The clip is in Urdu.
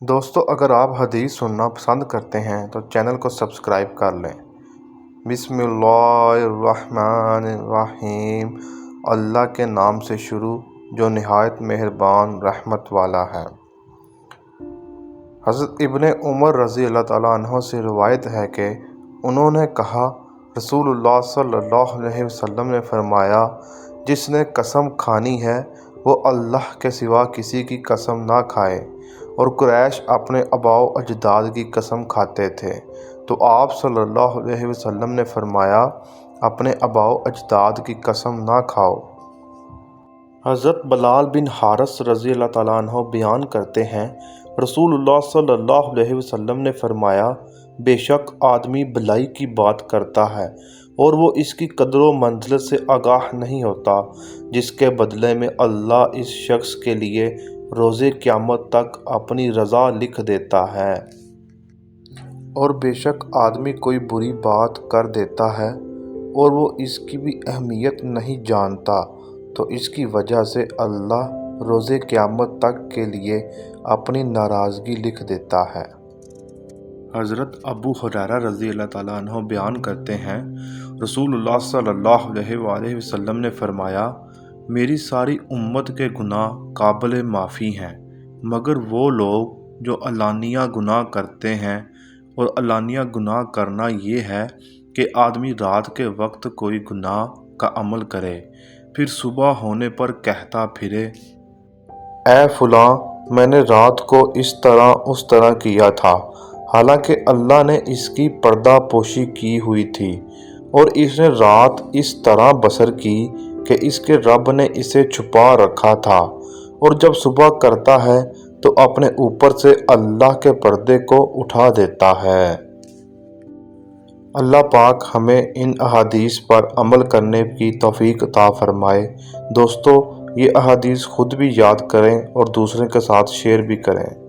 دوستو اگر آپ حدیث سننا پسند کرتے ہیں تو چینل کو سبسکرائب کر لیں۔ بسم اللہ الرحمن الرحیم۔ اللہ کے نام سے شروع جو نہایت مہربان رحمت والا ہے۔ حضرت ابن عمر رضی اللہ تعالیٰ عنہ سے روایت ہے کہ انہوں نے کہا، رسول اللہ صلی اللہ علیہ وسلم نے فرمایا، جس نے قسم کھانی ہے وہ اللہ کے سوا کسی کی قسم نہ کھائے۔ اور قریش اپنے آباء و اجداد کی قسم کھاتے تھے تو آپ صلی اللہ علیہ وسلم نے فرمایا، اپنے آباء و اجداد کی قسم نہ کھاؤ۔ حضرت بلال بن حارث رضی اللہ تعالیٰ عنہ بیان کرتے ہیں، رسول اللہ صلی اللہ علیہ وسلم نے فرمایا، بے شک آدمی بھلائی کی بات کرتا ہے اور وہ اس کی قدر و منزلت سے آگاہ نہیں ہوتا، جس کے بدلے میں اللہ اس شخص کے لیے روز قیامت تک اپنی رضا لکھ دیتا ہے۔ اور بے شک آدمی کوئی بری بات کر دیتا ہے اور وہ اس کی بھی اہمیت نہیں جانتا تو اس کی وجہ سے اللہ روز قیامت تک کے لیے اپنی ناراضگی لکھ دیتا ہے۔ حضرت ابو ہریرہ رضی اللہ تعالیٰ عنہ بیان کرتے ہیں، رسول اللہ صلی اللہ علیہ وآلہ وسلم نے فرمایا، میری ساری امت کے گناہ قابل معافی ہیں مگر وہ لوگ جو علانیہ گناہ کرتے ہیں۔ اور علانیہ گناہ کرنا یہ ہے کہ آدمی رات کے وقت کوئی گناہ کا عمل کرے، پھر صبح ہونے پر کہتا پھرے، اے فلاں میں نے رات کو اس طرح کیا تھا، حالانکہ اللہ نے اس کی پردہ پوشی کی ہوئی تھی اور اس نے رات اس طرح بسر کی کہ اس کے رب نے اسے چھپا رکھا تھا، اور جب صبح کرتا ہے تو اپنے اوپر سے اللہ کے پردے کو اٹھا دیتا ہے۔ اللہ پاک ہمیں ان احادیث پر عمل کرنے کی توفیق عطا فرمائے۔ دوستو یہ احادیث خود بھی یاد کریں اور دوسرے کے ساتھ شیئر بھی کریں۔